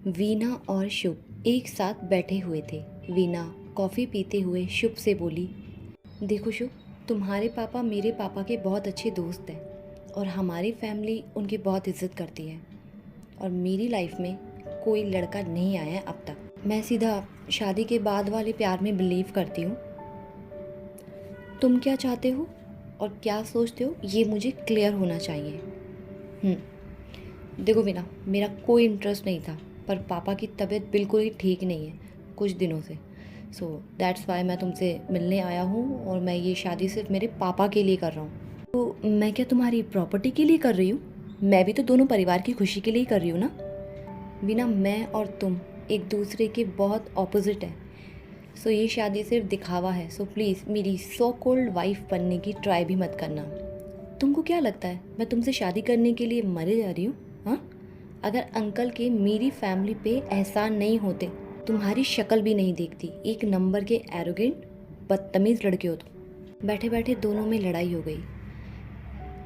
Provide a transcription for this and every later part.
वीना और शुभ एक साथ बैठे हुए थे। वीना कॉफ़ी पीते हुए शुभ से बोली, देखो शुभ, तुम्हारे पापा मेरे पापा के बहुत अच्छे दोस्त हैं और हमारी फैमिली उनकी बहुत इज्जत करती है और मेरी लाइफ में कोई लड़का नहीं आया है अब तक। मैं सीधा शादी के बाद वाले प्यार में बिलीव करती हूँ। तुम क्या चाहते हो और क्या सोचते हो ये मुझे क्लियर होना चाहिए। देखो वीना, मेरा कोई इंटरेस्ट नहीं था, पर पापा की तबीयत बिल्कुल ही ठीक नहीं है कुछ दिनों से। सो दैट्स वाई मैं तुमसे मिलने आया हूँ और मैं ये शादी सिर्फ मेरे पापा के लिए कर रहा हूँ। तो मैं क्या तुम्हारी प्रॉपर्टी के लिए कर रही हूँ? मैं भी तो दोनों परिवार की खुशी के लिए कर रही हूँ ना। वीना, मैं और तुम एक दूसरे के बहुत ऑपोजिट हैं। सो ये शादी सिर्फ दिखावा है। सो प्लीज़ मेरी सो कॉल्ड वाइफ बनने की ट्राई भी मत करना। तुमको क्या लगता है मैं तुमसे शादी करने के लिए मरे जा रही हूँ? हाँ, अगर अंकल के मेरी फैमिली पे एहसान नहीं होते, तुम्हारी शक्ल भी नहीं देखती। एक नंबर के एरोगेंट बदतमीज़ लड़के हो तुम। बैठे बैठे दोनों में लड़ाई हो गई।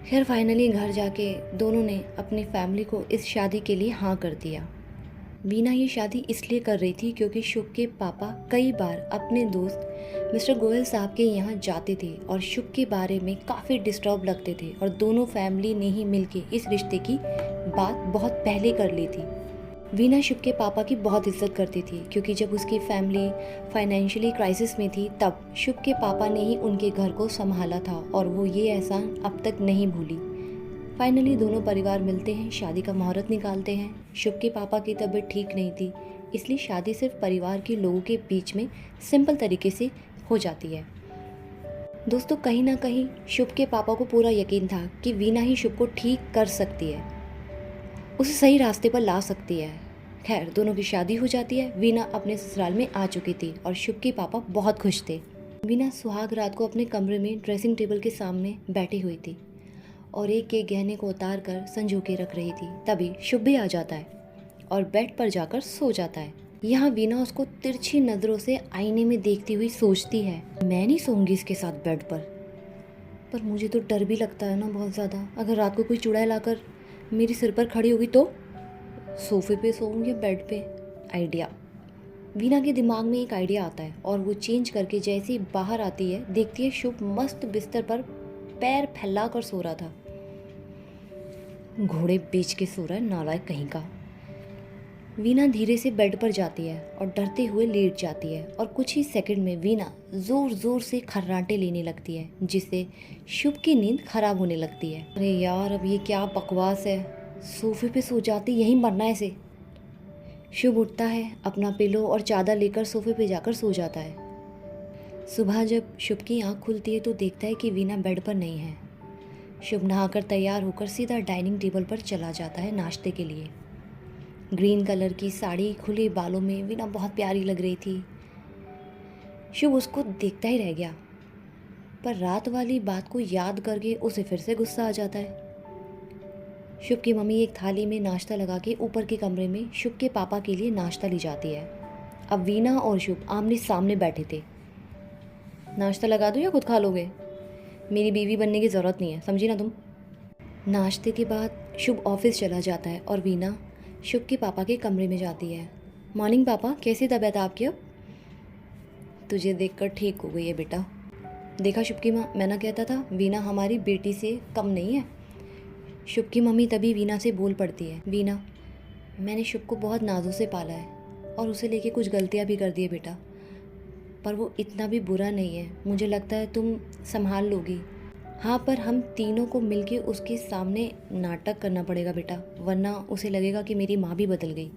खैर फाइनली घर जाके दोनों ने अपनी फैमिली को इस शादी के लिए हाँ कर दिया। वीना ये शादी इसलिए कर रही थी क्योंकि शुभ के पापा कई बार अपने दोस्त मिस्टर गोयल साहब के यहाँ जाते थे और शुभ के बारे में काफ़ी डिस्टर्ब लगते थे और दोनों फैमिली ने ही मिलके इस रिश्ते की बात बहुत पहले कर ली थी। वीना शुभ के पापा की बहुत इज्जत करती थी क्योंकि जब उसकी फैमिली फाइनेंशियली क्राइसिस में थी तब शुभ के पापा ने ही उनके घर को संभाला था और वो ये एहसान अब तक नहीं भूली। फाइनली दोनों परिवार मिलते हैं, शादी का मुहूर्त निकालते हैं। शुभ के पापा की तबीयत ठीक नहीं थी, इसलिए शादी सिर्फ परिवार के लोगों के बीच में सिंपल तरीके से हो जाती है। दोस्तों, कहीं ना कहीं शुभ के पापा को पूरा यकीन था कि वीना ही शुभ को ठीक कर सकती है, उसे सही रास्ते पर ला सकती है। खैर दोनों की शादी हो जाती है। वीना अपने ससुराल में आ चुकी थी और शुभ के पापा बहुत खुश थे। वीना सुहाग रात को अपने कमरे में ड्रेसिंग टेबल के सामने बैठी हुई थी और एक एक गहने को उतार कर संजो के रख रही थी। तभी शुभ भी आ जाता है और बेड पर जाकर सो जाता है। यहाँ वीना उसको तिरछी नजरों से आईने में देखती हुई सोचती है, मैं नहीं सोऊंगी इसके साथ बेड पर मुझे तो डर भी लगता है ना बहुत ज़्यादा। अगर रात को कोई चुड़ैल लाकर मेरे सिर पर खड़ी होगी तो? सोफे पे सोऊंगी या बेड पे? आइडिया। वीना के दिमाग में एक आइडिया आता है और वो चेंज करके जैसे ही बाहर आती है देखती है शुभ मस्त बिस्तर पर पैर फैला कर सो रहा था। घोड़े बेच के सो रहा है नालायक कहीं का। वीना धीरे से बेड पर जाती है और डरते हुए लेट जाती है और कुछ ही सेकंड में वीना जोर जोर से खर्राटे लेने लगती है जिससे शुभ की नींद खराब होने लगती है। अरे यार, अब ये क्या बकवास है, सोफे पे सो जाती, यहीं मरना है इसे। शुभ उठता है, अपना पिलो और चादर लेकर सोफे पे जाकर सो जाता है। सुबह जब शुभ की आँख खुलती है तो देखता है कि वीना बेड पर नहीं है। शुभ नहाकर तैयार होकर सीधा डाइनिंग टेबल पर चला जाता है नाश्ते के लिए। ग्रीन कलर की साड़ी खुले बालों में वीना बहुत प्यारी लग रही थी। शुभ उसको देखता ही रह गया, पर रात वाली बात को याद करके उसे फिर से गुस्सा आ जाता है। शुभ की मम्मी एक थाली में नाश्ता लगा के ऊपर के कमरे में शुभ के पापा के लिए नाश्ता ले जाती है। अब वीना और शुभ आमने सामने बैठे थे। नाश्ता लगा दो या खुद खा लोगे? मेरी बीवी बनने की ज़रूरत नहीं है, समझी ना तुम। नाश्ते के बाद शुभ ऑफिस चला जाता है और वीना शुभ के पापा के कमरे में जाती है। मॉर्निंग पापा, कैसी तबीयत आपकी? अब तुझे देखकर ठीक हो गई है बेटा। देखा शुभ की माँ, मैं ना कहता था वीना हमारी बेटी से कम नहीं है। शुभ की मम्मी तभी वीना से बोल पड़ती है, वीना, मैंने शुभ को बहुत नाजों से पाला है और उसे लेके कुछ गलतियाँ भी कर दी है बेटा, पर वो इतना भी बुरा नहीं है। मुझे लगता है तुम संभाल लोगी। हाँ, पर हम तीनों को मिलके उसके सामने नाटक करना पड़ेगा बेटा, वरना उसे लगेगा कि मेरी माँ भी बदल गई।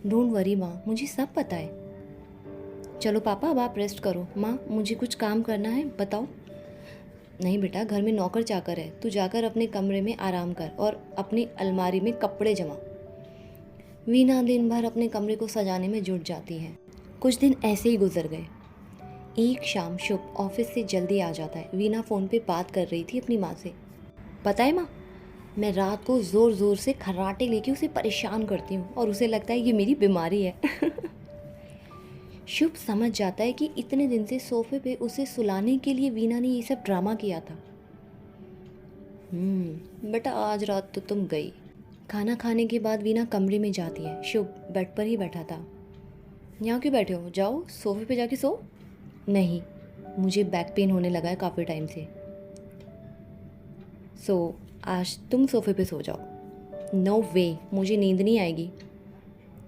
डोंट वरी माँ, मुझे सब पता है। चलो पापा, अब आप रेस्ट करो। माँ, मुझे कुछ काम करना है, बताओ। नहीं बेटा, घर में नौकर चाकर है, तू जाकर अपने कमरे में आराम कर और अपनी अलमारी में कपड़े जमा। वीना दिन भर अपने कमरे को सजाने में जुट जाती है। कुछ दिन ऐसे ही गुजर गए। एक शाम शुभ ऑफिस से जल्दी आ जाता है। वीना फ़ोन पे बात कर रही थी अपनी माँ से। पता है माँ, मैं रात को ज़ोर ज़ोर से खर्राटे लेके उसे परेशान करती हूँ और उसे लगता है ये मेरी बीमारी है। शुभ समझ जाता है कि इतने दिन से सोफे पे उसे सुलाने के लिए वीना ने ये सब ड्रामा किया था। बेटा, आज रात तो तुम गई, खाना खाने के बाद वीना कमरे में जाती है। शुभ बेड पर ही बैठा था। यहाँ क्यों बैठे हो, जाओ सोफे पे जाके सो। नहीं, मुझे बैक पेन होने लगा है काफ़ी टाइम से। आज तुम सोफे पे सो जाओ। नो वे, मुझे नींद नहीं आएगी।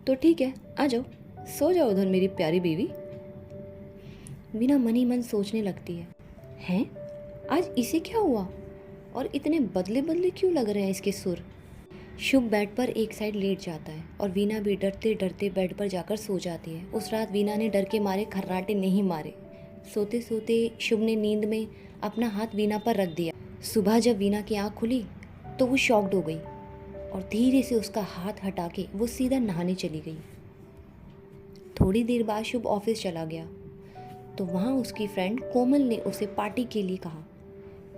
तो ठीक है, आ जाओ, सो जाओ उधर मेरी प्यारी बीवी। वीना मन ही मन सोचने लगती है, हैं आज इसे क्या हुआ और इतने बदले बदले क्यों लग रहे हैं इसके सुर। शुभ बेड पर एक साइड लेट जाता है और वीना भी डरते डरते बेड पर जाकर सो जाती है। उस रात वीना ने डर के मारे खर्राटे नहीं मारे। सोते सोते शुभ ने नींद में अपना हाथ वीना पर रख दिया। सुबह जब वीना की आँख खुली तो वो शॉक्ड हो गई और धीरे से उसका हाथ हटा के वो सीधा नहाने चली गई। थोड़ी देर बाद शुभ ऑफिस चला गया तो वहाँ उसकी फ्रेंड कोमल ने उसे पार्टी के लिए कहा।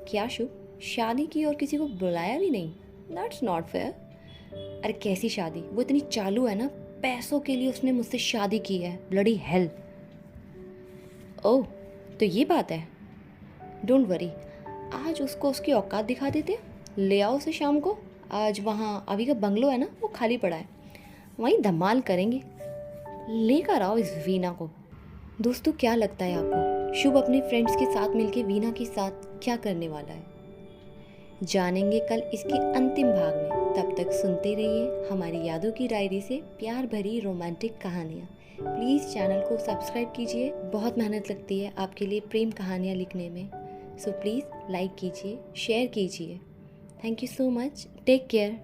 क्या शुभ, शादी की और किसी को बुलाया भी नहीं? That's not fair. अरे कैसी शादी, वो इतनी चालू है ना, पैसों के लिए उसने मुझसे शादी की है, ब्लडी हेल। ओह, तो ये बात है। डोंट वरी, आज उसको उसकी औकात दिखा देते, ले आओ उसे शाम को। आज वहाँ अभी का बंगलो है ना, वो खाली पड़ा है, वहीं धमाल करेंगे। लेकर आओ इस वीना को। दोस्तों, क्या लगता है आपको शुभ अपने फ्रेंड्स के साथ मिलके वीना के साथ क्या करने वाला है? जानेंगे कल इसके अंतिम भाग में। तब तक सुनते रहिए हमारी यादों की डायरी से प्यार भरी रोमांटिक कहानियाँ। प्लीज़ चैनल को सब्सक्राइब कीजिए, बहुत मेहनत लगती है आपके लिए प्रेम कहानियाँ लिखने में। सो प्लीज़ लाइक कीजिए, शेयर कीजिए। Thank you so much, take care.